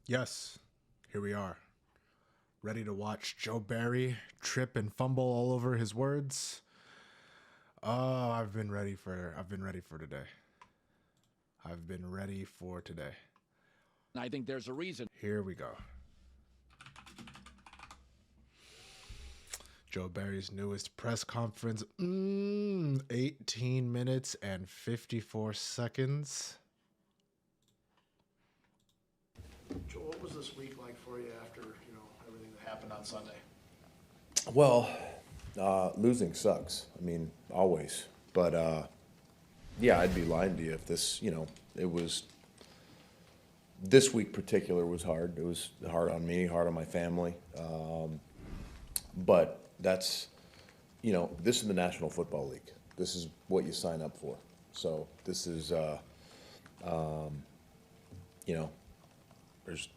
Yes, here we are, ready to watch Joe Barry trip and fumble all over his words. Oh, I've been ready for today. I've been ready for today. I think there's a reason. Here we go. Joe Barry's newest press conference. 18 minutes and 54 seconds. Joel, what was this week like for you after everything that happened on Sunday? Well, losing sucks. I mean, always. But yeah, I'd be lying to you if it was this week particular was hard. It was hard on me, hard on my family. But that's, this is the National Football League. This is what you sign up for. So this is, there's,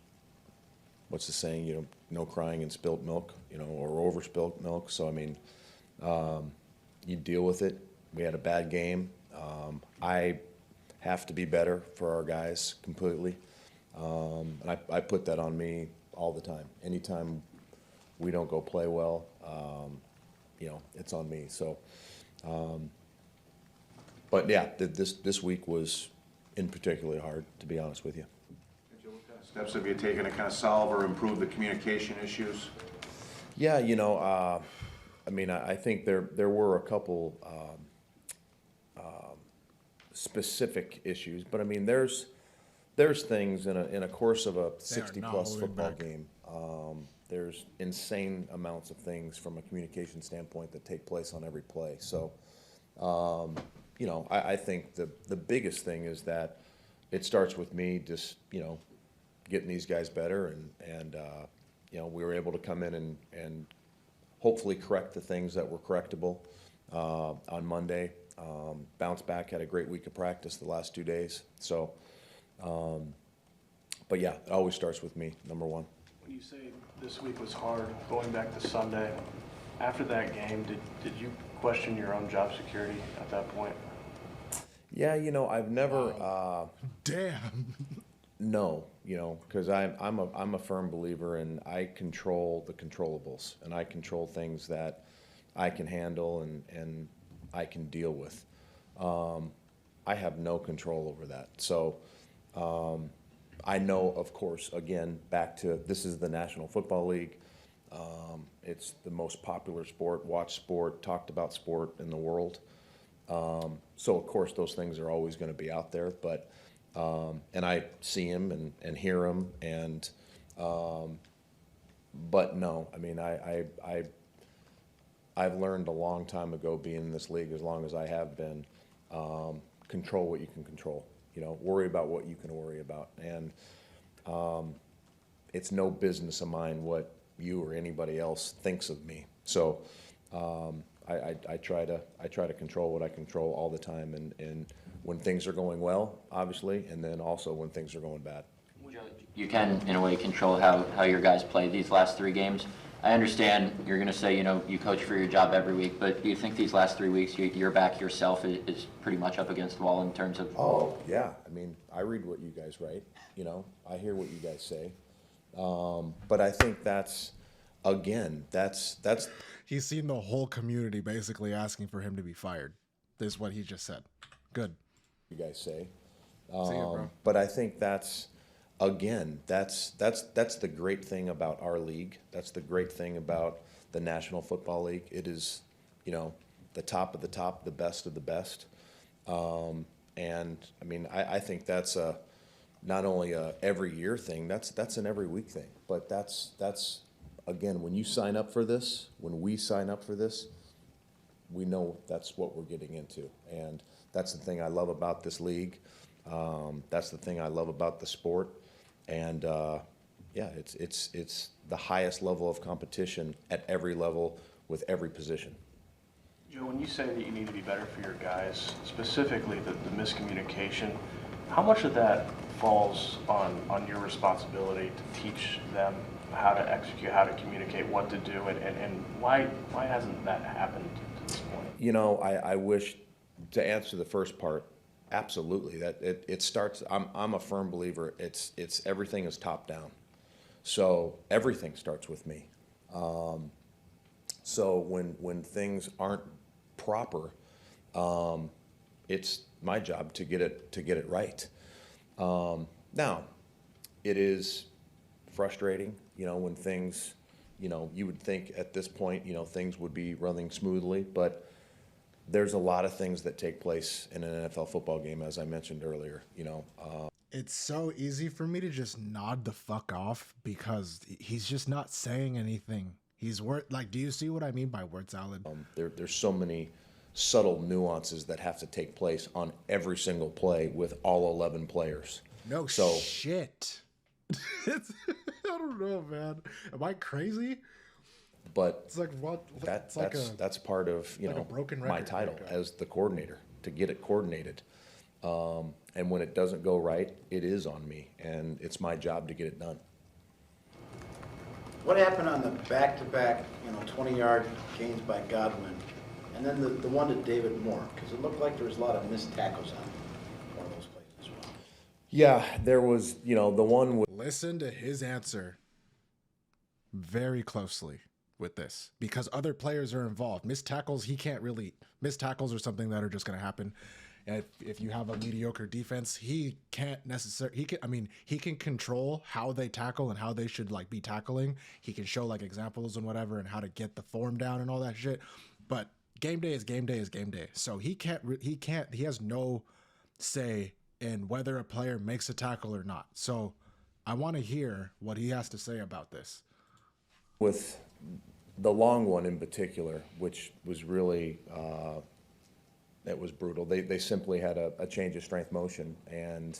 what's the saying, no crying in spilt milk, or over spilt milk. So, I mean, you deal with it. We had a bad game. I have to be better for our guys completely. And I put that on me all the time. Anytime we don't go play well, it's on me. So, but yeah, this week was in particularly hard, to be honest with you. What kind of steps have you taken to kind of solve or improve the communication issues? Yeah, I think there were a couple specific issues, but I mean, there's things in a course of a 60-plus football game. There's insane amounts of things from a communication standpoint that take place on every play. So, I think the biggest thing is that it starts with me just, getting these guys better, and we were able to come in and hopefully correct the things that were correctable on Monday. Bounce back, had a great week of practice the last 2 days. So, but yeah, it always starts with me, number one. When you say this week was hard, going back to Sunday, after that game, did you question your own job security at that point? Yeah, I've never. Damn. No, because I'm a firm believer in I control the controllables, and I control things that I can handle and I can deal with. I have no control over that. So I know, of course, again, back to this is the National Football League. It's the most popular sport, watched sport, talked about sport in the world. So, of course, those things are always going to be out there. But and I see them and hear them. But no, I mean, I've learned a long time ago being in this league, as long as I have been, control what you can control. Worry about what you can worry about. And it's no business of mine what you or anybody else thinks of me. So I try to control what I control all the time, and when things are going well, obviously, and then also when things are going bad. You can, in a way, control how your guys play these last 3 games. I understand you're going to say, you coach for your job every week, but do you think these last 3 weeks, your back yourself is pretty much up against the wall in terms of? Oh, yeah. I mean, I read what you guys write, I hear what you guys say. But I think that's He's seen the whole community basically asking for him to be fired. This is what he just said. Good. you guys say. See ya, bro. But I think that's the great thing about our league. That's the great thing about the National Football League. It is, the top of the top, the best of the best. And I mean, I think that's not only a every year thing. That's an every week thing. But that's again, when you sign up for this, when we sign up for this, we know that's what we're getting into, and that's the thing I love about this league. That's the thing I love about the sport, and yeah, it's the highest level of competition at every level with every position. Joe, when you say that you need to be better for your guys, specifically the miscommunication, how much of that falls on your responsibility to teach them how to execute, how to communicate, what to do, and why hasn't that happened to this point? I wish, to answer the first part, Absolutely. That it starts. I'm a firm believer. It's everything is top down. So everything starts with me. So when things aren't proper, it's my job to get it right. Now, it is frustrating, when things, you would think at this point, things would be running smoothly, but there's a lot of things that take place in an NFL football game, as I mentioned earlier. It's so easy for me to just nod the fuck off because he's just not saying anything. He's do you see what I mean by word salad? There's so many subtle nuances that have to take place on every single play with all 11 players. No So shit. I don't know, man. Am I crazy? but It's like what? that's part of like a broken my record title breakup. as the coordinator, to get it coordinated. And when it doesn't go right, it is on me, and it's my job to get it done. What happened on the back-to-back, 20-yard gains by Godwin, and then the one to David Moore? Because it looked like there was a lot of missed tackles on one of those plays as well. Yeah, there was, the one with Listen to his answer very closely with this because other players are involved. Missed tackles, he can't really. Missed tackles are something that are just going to happen. And if you have a mediocre defense, he can't necessarily. He can control how they tackle and how they should be tackling. He can show examples and whatever and how to get the form down and all that shit. But game day is game day is game day. So he has no say in whether a player makes a tackle or not. So I want to hear what he has to say about this. with the long one in particular, which was really, it was brutal. They simply had a change of strength motion, and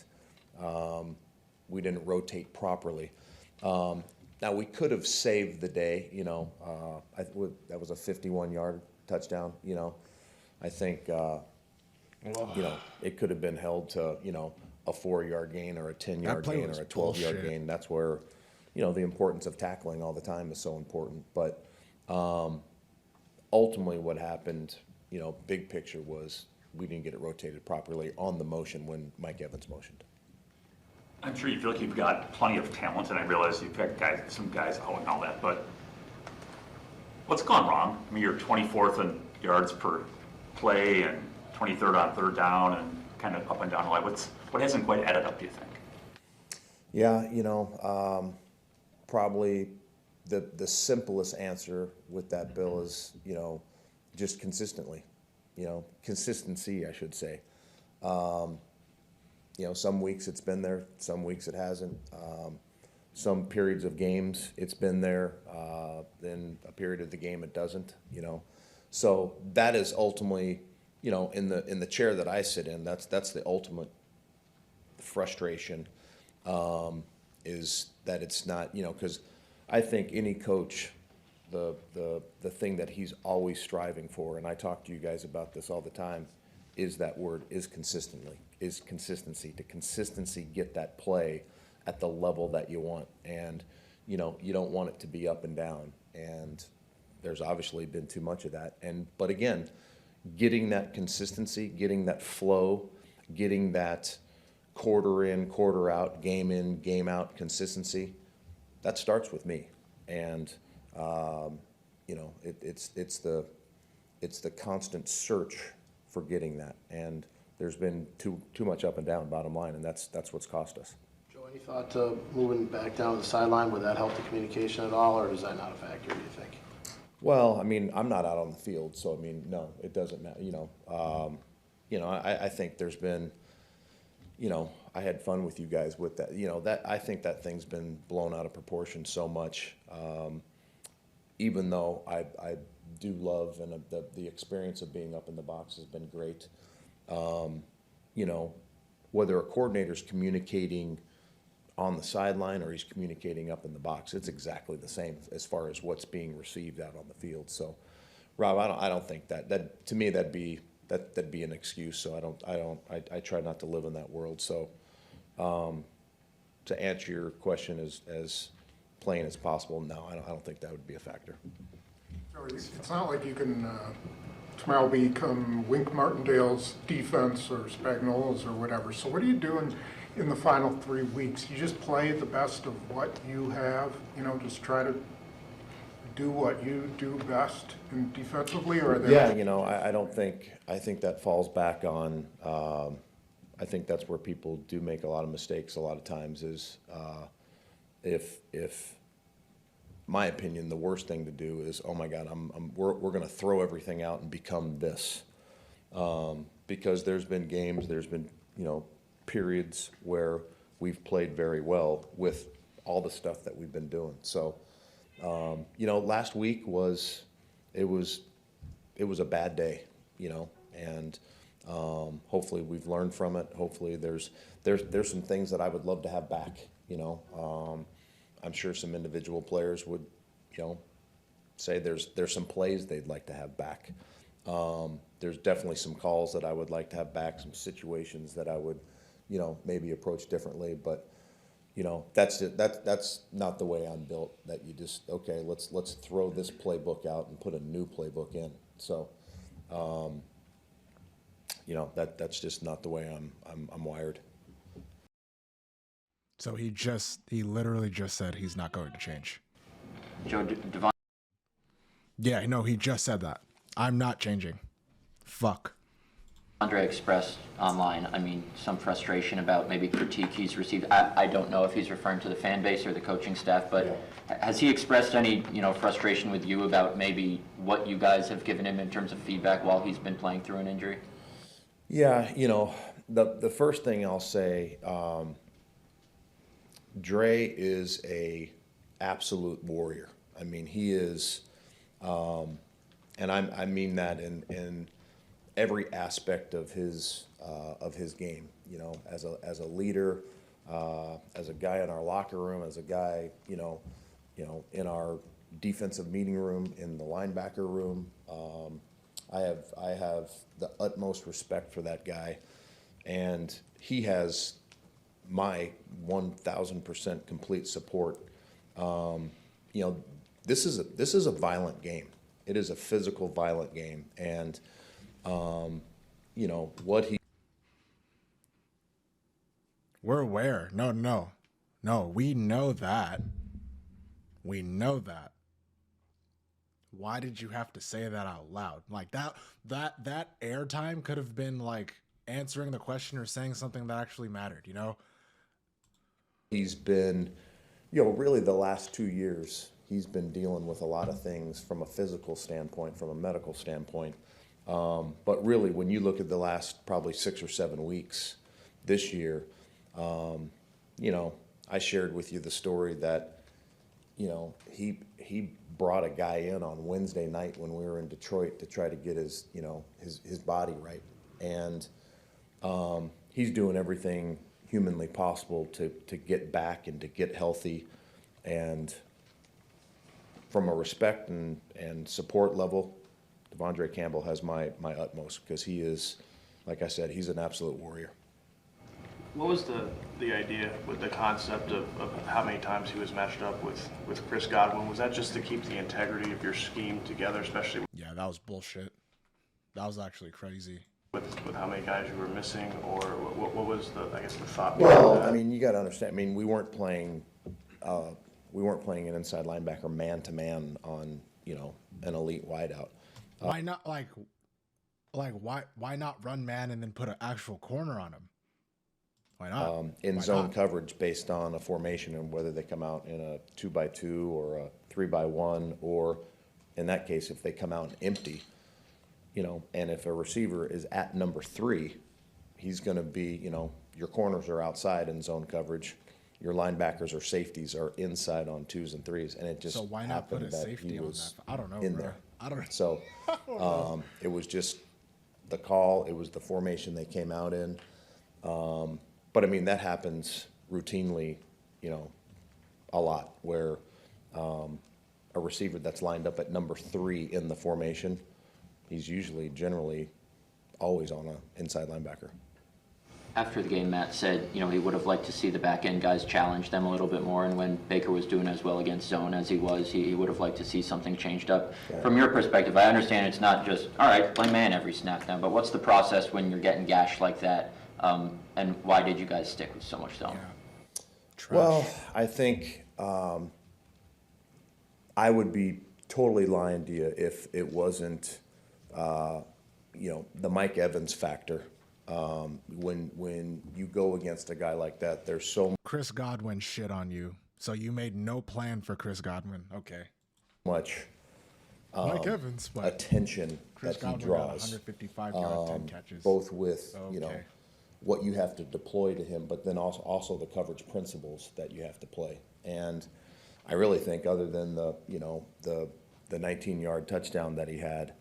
we didn't rotate properly. Now, we could have saved the day, that was a 51-yard touchdown, I think, it could have been held to, a 4-yard gain or a 10-yard play gain was or a 12-yard bullshit. gain. That's where, the importance of tackling all the time is so important. But ultimately what happened, big picture was we didn't get it rotated properly on the motion when Mike Evans motioned. I'm sure you feel like you've got plenty of talent, and I realize you've got some guys out and all that, but what's gone wrong? I mean, you're 24th in yards per play and 23rd on third down and kind of up and down. What hasn't quite added up, do you think? Yeah, probably the simplest answer with that, Bill, is, just consistently, consistency, I should say. Some weeks it's been there, some weeks it hasn't. Some periods of games it's been there, then a period of the game it doesn't, So that is ultimately, in the chair that I sit in, that's the ultimate frustration, is that it's not, because I think any coach, the thing that he's always striving for, and I talk to you guys about this all the time, is that word, is consistency, to consistently get that play at the level that you want. And, you don't want it to be up and down. And there's obviously been too much of that. But again, getting that consistency, getting that flow, getting that quarter in, quarter out, game out consistency, that starts with me. And, it's the constant search for getting that. And there's been too much up and down, bottom line, and that's what's cost us. Joe, any thought to moving back down to the sideline? Would that help the communication at all, or is that not a factor, do you think? Well, I'm not out on the field, so no, it doesn't matter. I think there's been, I had fun with you guys with that. That I think that thing's been blown out of proportion so much. Even though I do love, and the experience of being up in the box has been great. Whether a coordinator's communicating on the sideline or he's communicating up in the box, it's exactly the same as far as what's being received out on the field. So, Rob, I don't think that to me that'd be an excuse. So I try not to live in that world. So, to answer your question as plain as possible, no, I don't think that would be a factor. So it's not like you can tomorrow become Wink Martindale's defense or Spagnola's or whatever. So what are you doing in the final 3 weeks? You just play the best of what you have, just try to do what you do best in defensively, or are there? Yeah, I think that falls back on, I think that's where people do make a lot of mistakes a lot of times is, if my opinion, the worst thing to do is, oh my God, we're going to throw everything out and become this. Because there's been games, there's been, periods where we've played very well with all the stuff that we've been doing. So, last week was a bad day, and hopefully we've learned from it. Hopefully there's some things that I would love to have back, I'm sure some individual players would, say there's some plays they'd like to have back. There's definitely some calls that I would like to have back, some situations that I would, maybe approach differently. But, that's not the way I'm built. That you just, okay, let's throw this playbook out and put a new playbook in. So, that's just not the way I'm wired. So he literally just said he's not going to change. Joe, Devon. Yeah, no, he just said that. I'm not changing. Fuck. Andre expressed online, some frustration about maybe critique he's received. I don't know if he's referring to the fan base or the coaching staff, but has he expressed any, frustration with you about maybe what you guys have given him in terms of feedback while he's been playing through an injury? Yeah, the first thing I'll say, Dre is a absolute warrior. He is, and I mean that in every aspect of his game. As a leader, as a guy in our locker room, as a guy, in our defensive meeting room, in the linebacker room. I have the utmost respect for that guy, and he has my 1,000% complete support. This is a violent game. It is a physical, violent game, and what he. We're aware. No. We know that. We know that. Why did you have to say that out loud? Like that airtime could have been like answering the question or saying something that actually mattered, He's been, really the last 2 years, he's been dealing with a lot of things from a physical standpoint, from a medical standpoint. But really, when you look at the last probably 6 or 7 weeks this year, I shared with you the story that, he brought a guy in on Wednesday night when we were in Detroit to try to get his body right. And he's doing everything humanly possible to get back and to get healthy. And from a respect and support level, Devondre Campbell has my utmost, because he is, like I said, he's an absolute warrior. What was the idea with the concept of how many times he was matched up with Chris Godwin? Was that just to keep the integrity of your scheme together, especially Yeah, that was bullshit. That was actually crazy. with how many guys you were missing, or what was the thought? Well, behind that? you got to understand. We weren't playing an inside linebacker man to man on an elite wideout. Why not why not run man and then put an actual corner on him? Why not? In Why zone not? coverage based on a formation and whether they come out in a 2x2 or a 3x1, or in that case, if they come out empty, and if a receiver is at number 3, he's going to be, your corners are outside in zone coverage. Your linebackers or safeties are inside on 2s and 3s, and it just So why not put happened a that safety he on was that? I don't know, in bro. there. I don't know. So it was just the call. It was the formation they came out in. But that happens routinely, a lot, where a receiver that's lined up at number 3 in the formation, he's generally always on an inside linebacker. After the game, Matt said, he would have liked to see the back end guys challenge them a little bit more. And when Baker was doing as well against zone as he was, he would have liked to see something changed up. Yeah. From your perspective, I understand it's not just, all right, play man every snap now, but what's the process when you're getting gashed like that? And why did you guys stick with so much zone? Yeah. Well, I think I would be totally lying to you if it wasn't, the Mike Evans factor. When you go against a guy like that, there's so Chris Godwin shit on you, so you made no plan for Chris Godwin. Okay. much Mike Evans, but attention Chris that he Godwin got draws, 155 yards, 10 catches. both with Okay. what you have to deploy to him, but then also the coverage principles that you have to play. And I really think, other than the 19-yard touchdown that he had,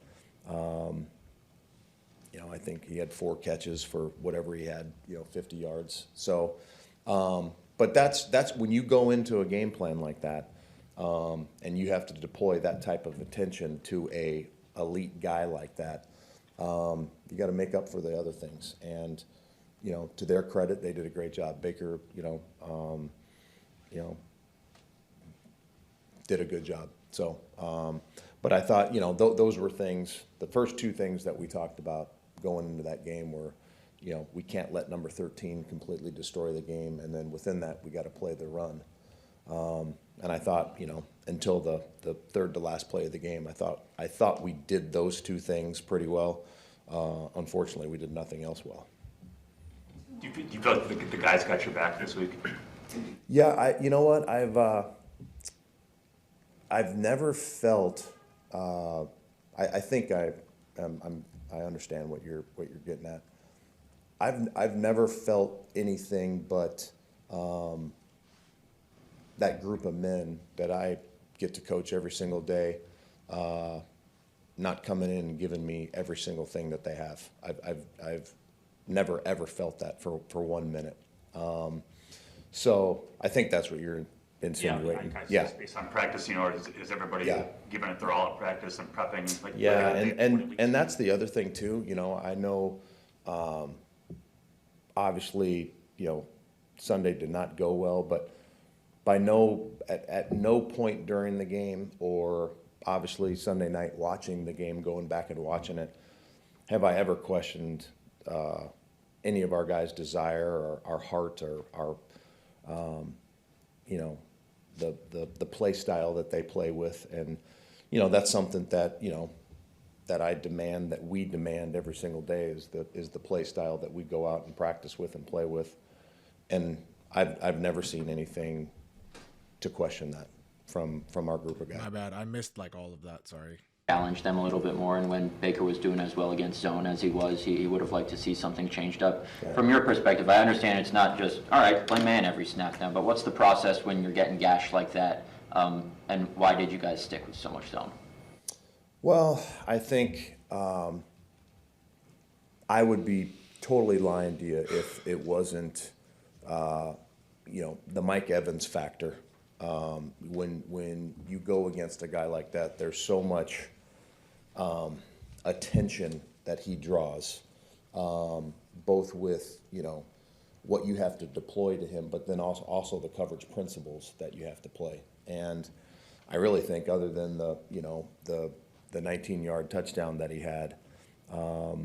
I think he had 4 catches for whatever he had, 50 yards. So, but that's when you go into a game plan like that, and you have to deploy that type of attention to a elite guy like that, you got to make up for the other things. And to their credit, they did a great job. Baker, did a good job. So, but I thought, those were things. The first 2 things that we talked about going into that game were, we can't let number 13 completely destroy the game, and then within that, we got to play the run. And I thought, until the third to last play of the game, I thought we did those 2 things pretty well. Unfortunately, we did nothing else well. Do you feel like the guys got your back this week? Yeah, you know what? I've never felt. I think I understand what you're getting at. I've never felt anything but that group of men that I get to coach every single day, not coming in and giving me every single thing that they have. I've never ever felt that for 1 minute. So I think that's what you're insinuating. Yeah. Based on practice, is everybody giving it their all at practice and prepping? And that's the other thing too. I know, obviously, Sunday did not go well, but at no point during the game, or obviously Sunday night watching the game, going back and watching it, have I ever questioned any of our guys' desire or our heart or our the play style that they play with. And that's something that that I demand, that we demand every single day, is the play style that we go out and practice with and play with. And I've never seen anything to question that from our group of guys. My bad, I missed all of that. Sorry. Challenge them a little bit more, and when Baker was doing as well against zone as he was, he would have liked to see something changed up. Yeah. From your perspective, I understand it's not just, all right, play man every snap now, but what's the process when you're getting gashed like that, and why did you guys stick with so much zone? Well, I think I would be totally lying to you if it wasn't, the Mike Evans factor. When you go against a guy like that, there's so much attention that he draws, both with what you have to deploy to him, but then also the coverage principles that you have to play. And I really think, other than the 19-yard touchdown that he had, I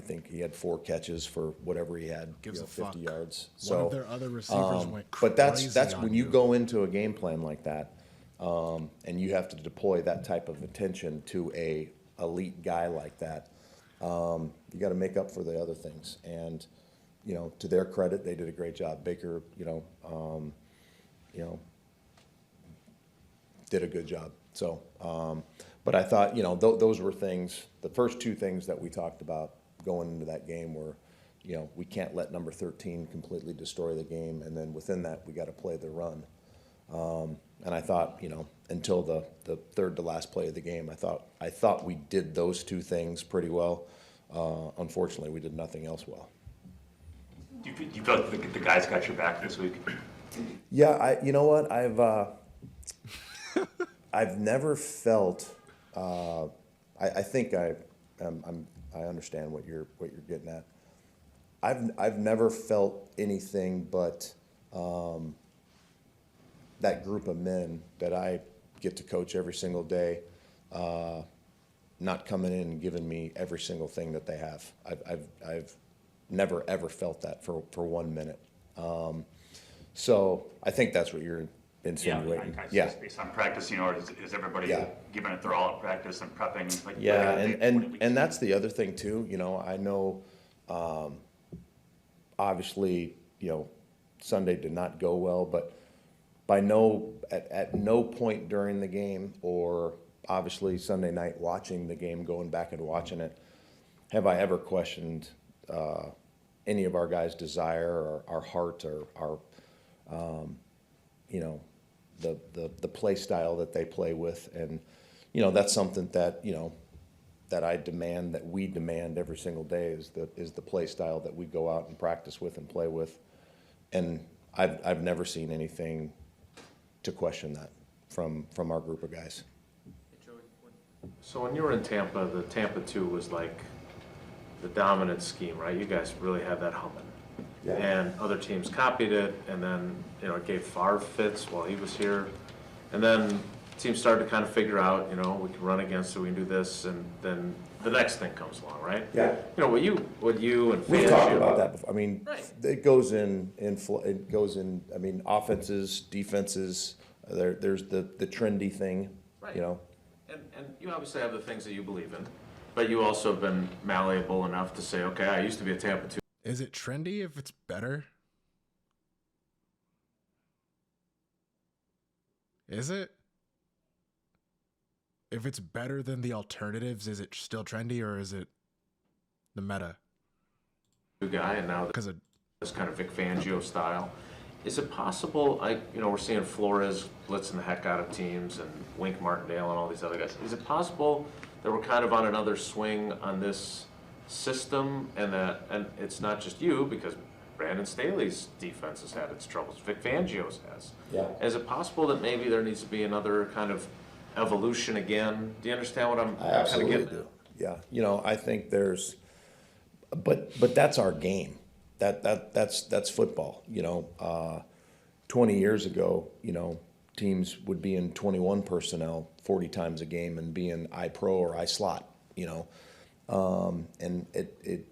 think he had 4 catches for whatever he had, 50 yards. One of their other receivers went crazy. But that's when you go into a game plan like that, and you have to deploy that type of attention to a elite guy like that, you got to make up for the other things. And to their credit, they did a great job. Baker, did a good job. So, but I thought, those were things. The first 2 things that we talked about going into that game were, we can't let number 13 completely destroy the game, and then within that, we got to play the run. And I thought, until the third to last play of the game, I thought we did those 2 things pretty well. Unfortunately, we did nothing else well. Do you feel like the guys got your back this week? Yeah, you know what? I've never felt. I think I understand what you're getting at. I've never felt anything but that group of men that I get to coach every single day, not coming in and giving me every single thing that they have. I've never ever felt that for 1 minute. So I think that's what you're insinuating. Yeah. Based on practice, or is everybody Yeah. giving it their all at practice and prepping? Like, Yeah, like, 20 weeks? and that's the other thing too, I know, obviously, Sunday did not go well, but at no point during the game, or obviously Sunday night watching the game, going back and watching it, have I ever questioned any of our guys' desire or our heart or our, the play style that they play with. And, that's something that, that I demand, that we demand every single day is the play style that we go out and practice with and play with. And I've never seen anything to question that from our group of guys. So when you were in Tampa, the Tampa 2 was like the dominant scheme, right? You guys really had that humming. Yeah. And other teams copied it, and then, it gave Favre fits while he was here. And then teams started to kind of figure out, we can run against it, we can do this, and then the next thing comes along, right? Yeah. What you and We've fans talked do- about that before. I mean, Right. it goes in, I mean, offenses, defenses, there's the trendy thing, Right. And you obviously have the things that you believe in, but you also have been malleable enough to say, okay, I used to be a Tampa 2 Is it trendy if it's better? Is it? If it's better than the alternatives, is it still trendy or is it the meta? guy, and now Because this kind of Vic Fangio style. Is it possible, we're seeing Flores blitzing the heck out of teams and Wink Martindale and all these other guys. Is it possible that we're kind of on another swing on this system and it's not just you, because Brandon Staley's defense has had its troubles, Vic Fangio's has. Yeah. Is it possible that maybe there needs to be another kind of evolution again? Do you understand what I'm I kind of absolutely getting do. at? Yeah, I think but that's our game. That's football. 20 years ago, teams would be in 21 personnel 40 times a game and be in I pro or I slot. And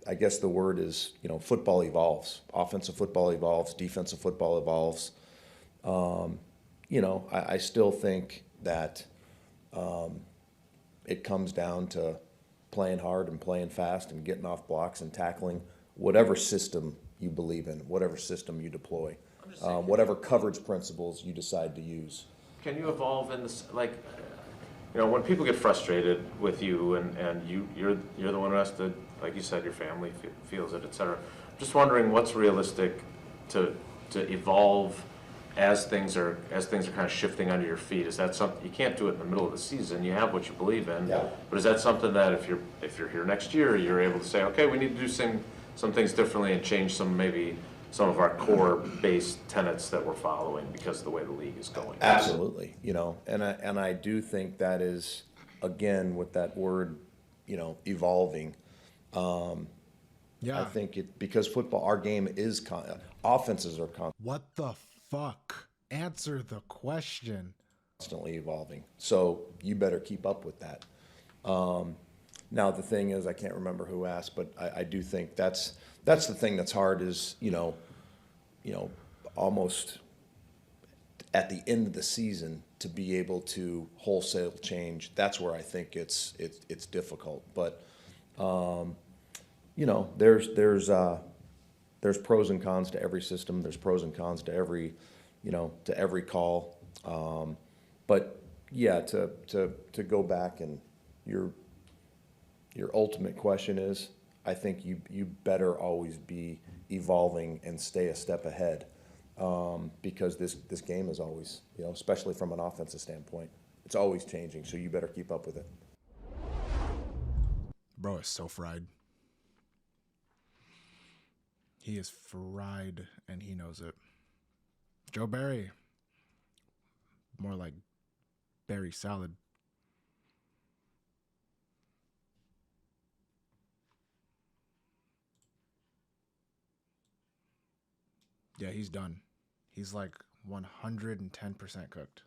I guess the word is, football evolves. Offensive football evolves. Defensive football evolves. I still think that it comes down to playing hard and playing fast and getting off blocks and tackling whatever system you believe in, whatever system you deploy, whatever coverage principles you decide to use. Can you evolve in this, when people get frustrated with you and you're the one who has to, like you said, your family feels it, et cetera. I'm just wondering what's realistic to evolve as things are kind of shifting under your feet. Is that something, you can't do it in the middle of the season, you have what you believe in. Yeah. But is that something that if you're here next year, you're able to say, okay, we need to do some things differently and change some of our core based tenets that we're following because of the way the league is going? Absolutely, and I do think that is, again, with that word, evolving. yeah. I think because football, our game is offenses are What the fuck? Answer the question. constantly evolving. So you better keep up with that. Now the thing is, I can't remember who asked, but I do think that's the thing that's hard is, almost at the end of the season to be able to wholesale change. That's where I think it's difficult. But there's pros and cons to every system. There's pros and cons to every call. But yeah, to go back and your ultimate question is, I think you better always be evolving and stay a step ahead, because this game is always, especially from an offensive standpoint, it's always changing. So you better keep up with it. Bro is so fried. He is fried and he knows it. Joe Barry. More like berry salad. Yeah, he's done. He's like 110% cooked.